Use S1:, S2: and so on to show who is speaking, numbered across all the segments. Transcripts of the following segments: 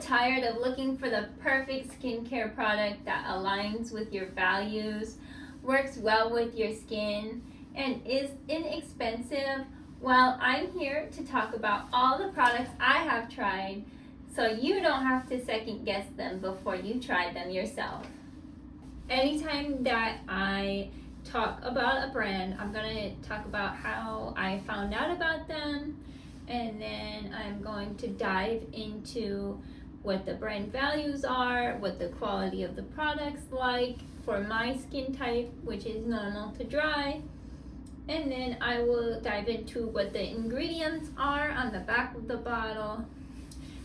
S1: tired of looking for the perfect skincare product that aligns with your values, works well with your skin, and is inexpensive? Well, I'm here to talk about all the products I have tried so you don't have to second guess them before you try them yourself. Anytime that I talk about a brand, I'm going to talk about how I found out about them, and then I'm going to dive into what the brand values are, what the quality of the product's like for my skin type, which is normal to dry, and then I will dive into what the ingredients are on the back of the bottle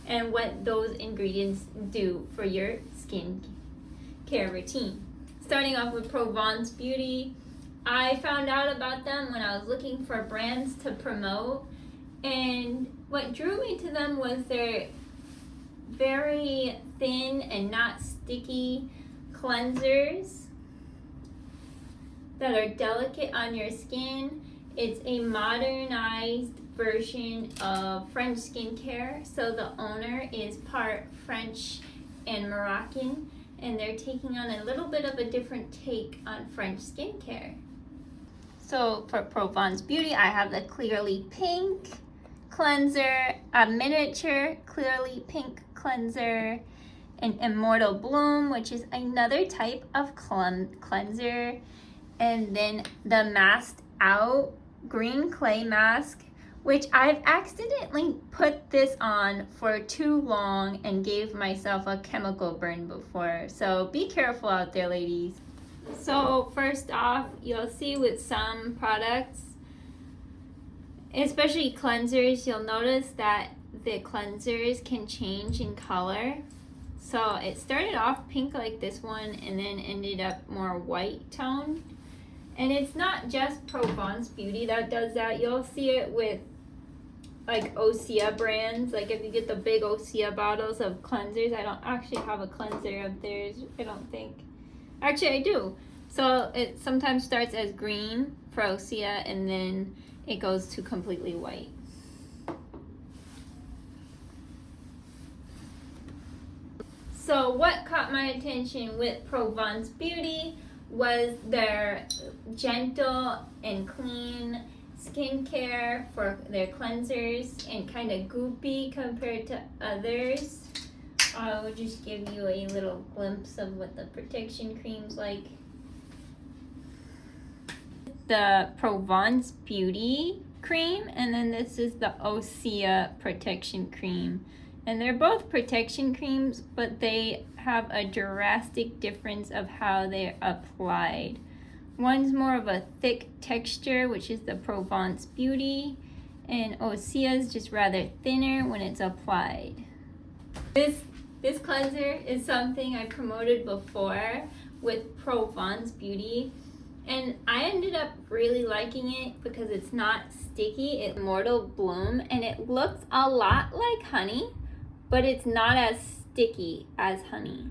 S1: and what those ingredients do for your skin care routine. Starting off with Provence Beauty, I found out about them when I was looking for brands to promote, and what drew me to them was their very thin and not sticky cleansers that are delicate on your skin. It's a modernized version of French skincare, so the owner is part French and Moroccan, and they're taking on a little bit of a different take on French skincare. So for Provence Beauty, I have the Clearly Pink cleanser, a miniature Clearly Pink cleanser, an Immortal Bloom, which is another type of cleanser, and then the Masked Out Green Clay Mask, which I've accidentally put this on for too long and gave myself a chemical burn before. So be careful out there, ladies. So first off, you'll see with some products, especially cleansers, you'll notice that the cleansers can change in color. So it started off pink like this one and then ended up more white toned. And it's not just Provence Beauty that does that. You'll see it with like Osea brands. Like if you get the big Osea bottles of cleansers, I don't actually have a cleanser of theirs, I don't think. Actually, I do. So it sometimes starts as green for Osea and then it goes to completely white. So what caught my attention with Provence Beauty was their gentle and clean skincare for their cleansers and kind of goopy compared to others. I will just give you a little glimpse of what the protection cream's like. The Provence Beauty cream, and then this is the Osea protection cream. And they're both protection creams, but they have a drastic difference of how they're applied. One's more of a thick texture, which is the Provence Beauty, and Osea's just rather thinner when it's applied. This cleanser is something I promoted before with Provence Beauty, and I ended up really liking it because it's not sticky. It's Immortal Bloom, and it looks a lot like honey, but it's not as sticky as honey.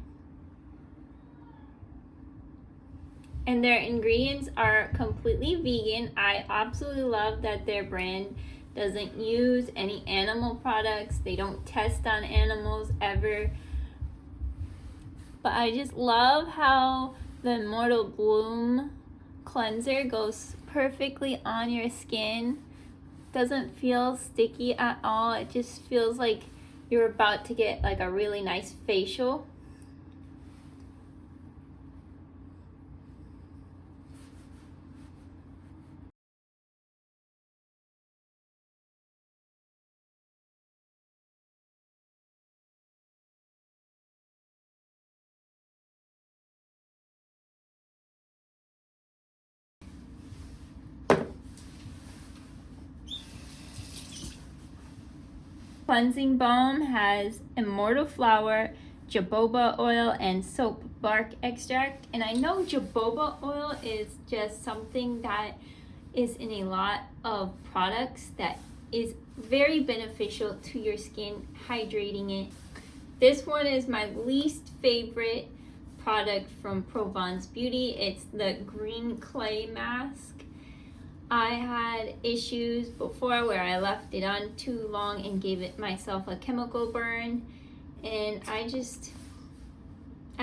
S1: And their ingredients are completely vegan. I absolutely love that their brand doesn't use any animal products. They don't test on animals ever. But I just love how the Immortal Bloom cleanser goes perfectly on your skin. Doesn't feel sticky at all. It just feels like you're about to get like a really nice facial. Cleansing balm has Immortal Flower, jojoba oil, and soap bark extract. And I know jojoba oil is just something that is in a lot of products that is very beneficial to your skin, hydrating it. This one is my least favorite product from Provence Beauty. It's the green clay mask. I had issues before where I left it on too long and gave it myself a chemical burn, and I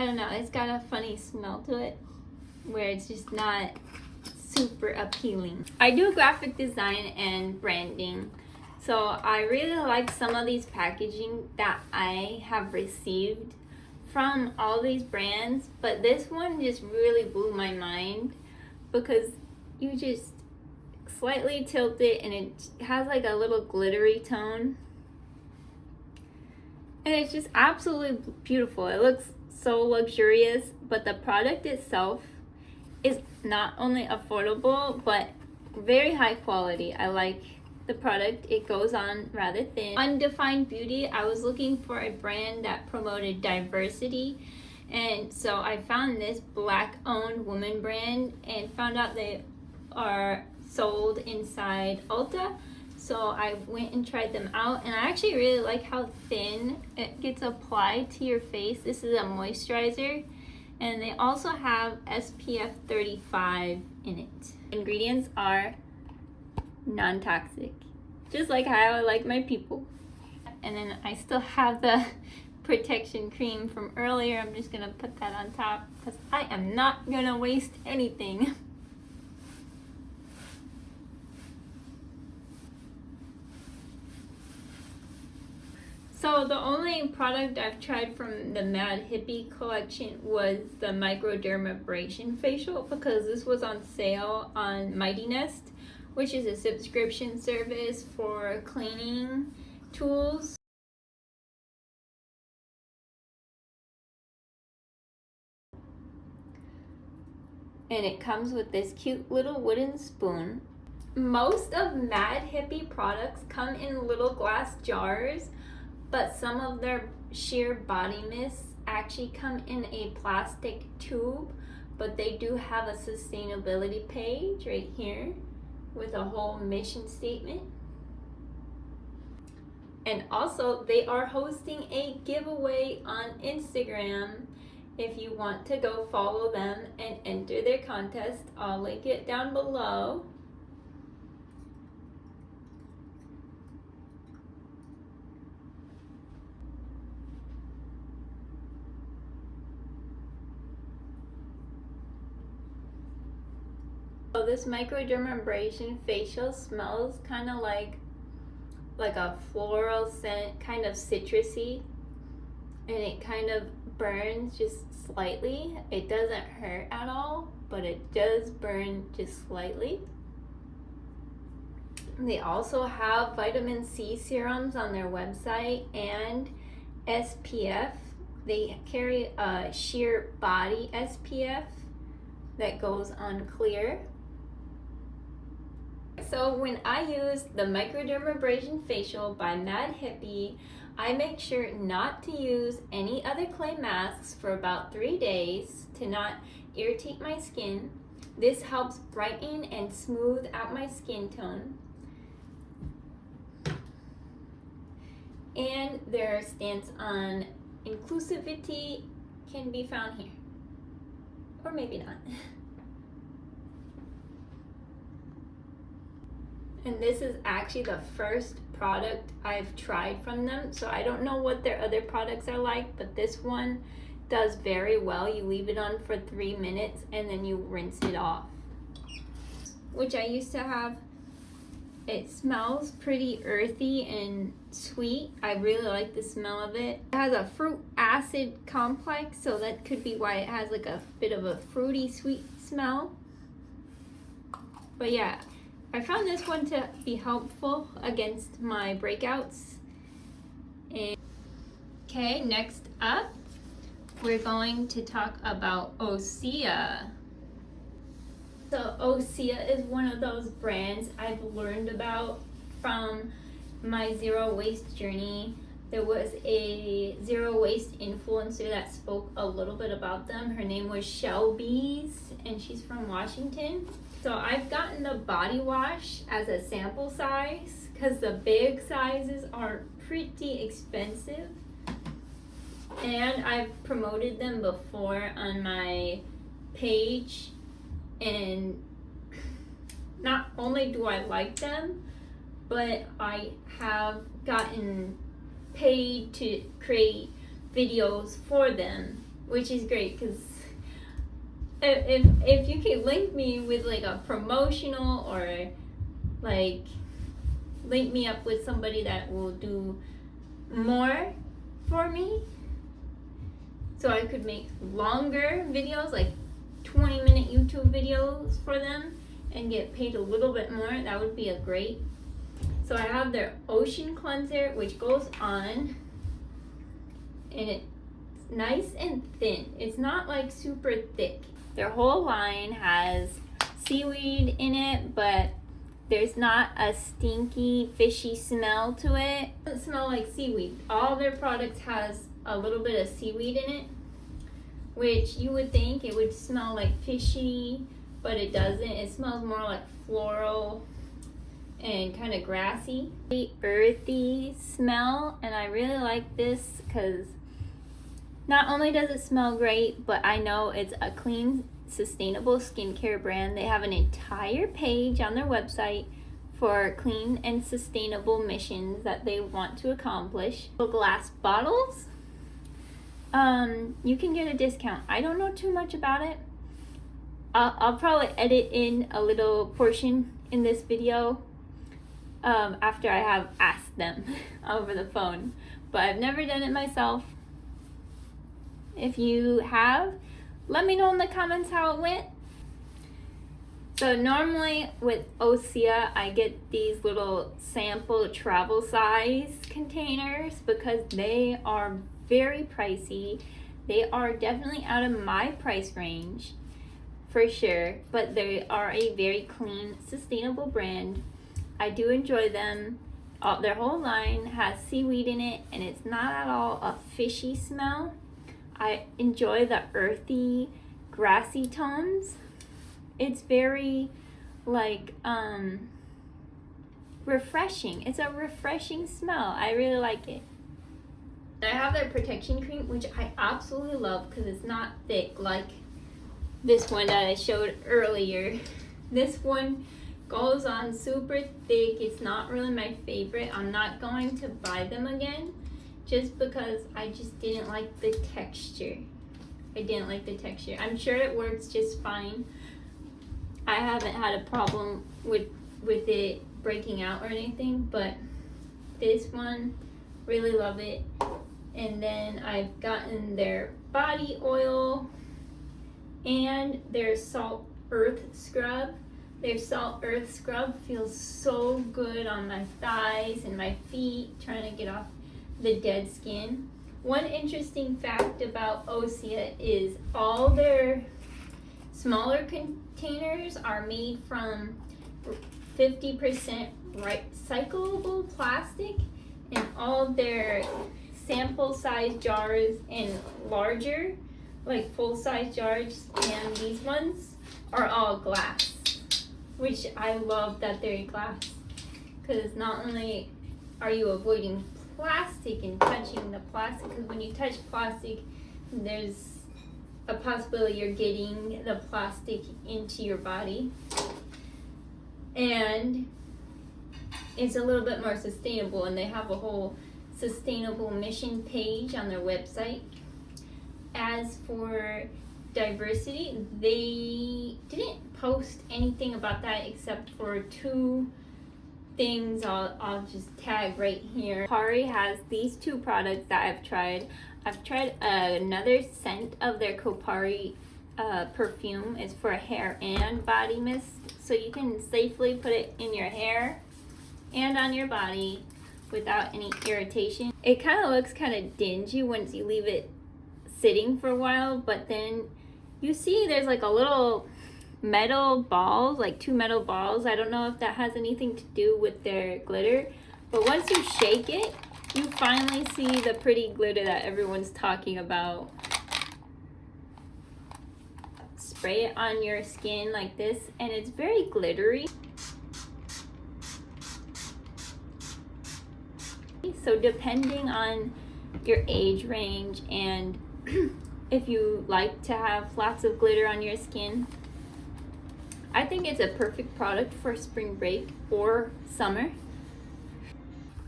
S1: don't know, it's got a funny smell to it where it's just not super appealing. I do graphic design and branding, so I really like some of these packaging that I have received from all these brands, but this one just really blew my mind because you just slightly tilt it and it has like a little glittery tone, and it's just absolutely beautiful. It looks so luxurious, but the product itself is not only affordable but very high quality. I like the product. It goes on rather thin. Undefined Beauty, I was looking for a brand that promoted diversity, and so I found this black owned woman brand and found out they are sold inside Ulta. So I went and tried them out, and I actually really like how thin it gets applied to your face. This is a moisturizer, and they also have SPF 35 in it. Ingredients are non-toxic, just like how I like my people. And then I still have the protection cream from earlier. I'm just gonna put that on top because I am not gonna waste anything. So the only product I've tried from the Mad Hippie collection was the Microdermabrasion facial, because this was on sale on Mighty Nest, which is a subscription service for cleaning tools. And it comes with this cute little wooden spoon. Most of Mad Hippie products come in little glass jars, but some of their sheer body mists actually come in a plastic tube. But they do have a sustainability page right here with a whole mission statement. And also they are hosting a giveaway on Instagram. If you want to go follow them and enter their contest, I'll link it down below. So this Microdermabrasion facial smells kind of like a floral scent, kind of citrusy, and it kind of burns just slightly. It doesn't hurt at all, but it does burn just slightly. They also have vitamin C serums on their website and SPF. They carry a sheer body SPF that goes on clear. So when I use the Microdermabrasion facial by Mad Hippie, I make sure not to use any other clay masks for about 3 days to not irritate my skin. This helps brighten and smooth out my skin tone. And their stance on inclusivity can be found here. Or maybe not. And this is actually the first product I've tried from them, so I don't know what their other products are like, but this one does very well. You leave it on for 3 minutes and then you rinse it off, which I used to have. It smells pretty earthy and sweet. I really like the smell of it. It has a fruit acid complex, so that could be why it has like a bit of a fruity sweet smell. But yeah, I found this one to be helpful against my breakouts. And okay, next up, we're going to talk about Osea. So Osea is one of those brands I've learned about from my zero waste journey. There was a zero waste influencer that spoke a little bit about them. Her name was Shelby's, and she's from Washington. So I've gotten the body wash as a sample size because the big sizes are pretty expensive. And I've promoted them before on my page, and not only do I like them, but I have gotten paid to create videos for them, which is great because if you could link me with like a promotional, or like link me up with somebody that will do more for me, so I could make longer videos, like 20-minute YouTube videos for them, and get paid a little bit more, that would be a great. So I have their Ocean Cleanser, which goes on, and it's nice and thin. It's not like super thick. Their whole line has seaweed in it, but there's not a stinky, fishy smell to it. It doesn't smell like seaweed. All their products has a little bit of seaweed in it, which you would think it would smell like fishy, but it doesn't. It smells more like floral and kind of grassy. Earthy smell, and I really like this because not only does it smell great, but I know it's a clean, sustainable skincare brand. They have an entire page on their website for clean and sustainable missions that they want to accomplish. Glass bottles, you can get a discount. I don't know too much about it. I'll probably edit in a little portion in this video after I have asked them over the phone, but I've never done it myself. If you have, let me know in the comments how it went. So normally with Osea, I get these little sample travel size containers because they are very pricey. They are definitely out of my price range for sure, but they are a very clean, sustainable brand. I do enjoy them. Their whole line has seaweed in it, and it's not at all a fishy smell. I enjoy the earthy, grassy tones. It's very like refreshing. It's a refreshing smell. I really like it. I have their protection cream, which I absolutely love because it's not thick like this one that I showed earlier. This one goes on super thick. It's not really my favorite. I'm not going to buy them again just because I just didn't like the texture. I didn't like the texture. I'm sure it works just fine. I haven't had a problem with it breaking out or anything, but this one, really love it. And then I've gotten their body oil and their Salt Earth Scrub. Their Salt Earth Scrub feels so good on my thighs and my feet, trying to get off the dead skin. One interesting fact about Osea is all their smaller containers are made from 50% recyclable plastic, and all their sample size jars and larger, like full size jars, and these ones are all glass, which I love that they're glass, because not only are you avoiding plastic and touching the plastic, because when you touch plastic, there's a possibility you're getting the plastic into your body, and it's a little bit more sustainable, and they have a whole sustainable mission page on their website. As for diversity, they didn't post anything about that except for two things I'll just tag right here. Kopari has these two products that I've tried. I've tried another scent of their Kopari perfume. It's for hair and body mist, so you can safely put it in your hair and on your body without any irritation. It kind of looks kind of dingy once you leave it sitting for a while, but then you see there's like a little metal balls, like two metal balls. I don't know if that has anything to do with their glitter, but once you shake it, you finally see the pretty glitter that everyone's talking about. Spray it on your skin like this, and it's very glittery. So depending on your age range and if you like to have lots of glitter on your skin, I think it's a perfect product for spring break or summer.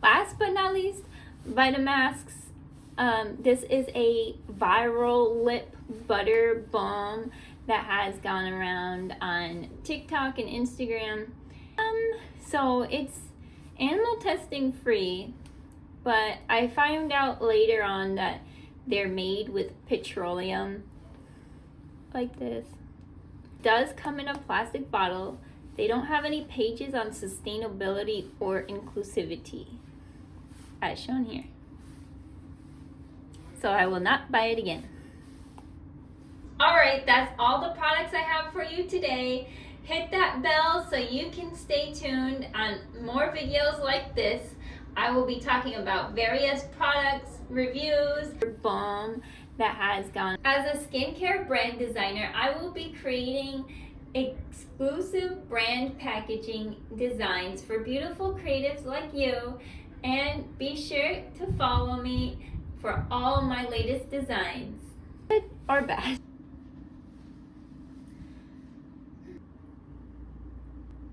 S1: Last but not least, Vitamasques. This is a viral lip butter balm that has gone around on TikTok and Instagram. So it's animal testing free, but I found out later on that they're made with petroleum, like this. It does come in a plastic bottle. They don't have any pages on sustainability or inclusivity, as shown here. So I will not buy it again. Alright, that's all the products I have for you today. Hit that bell so you can stay tuned on more videos like this. I will be talking about various products, reviews, balm that has gone. As a skincare brand designer, I will be creating exclusive brand packaging designs for beautiful creatives like you, and be sure to follow me for all my latest designs, good or bad.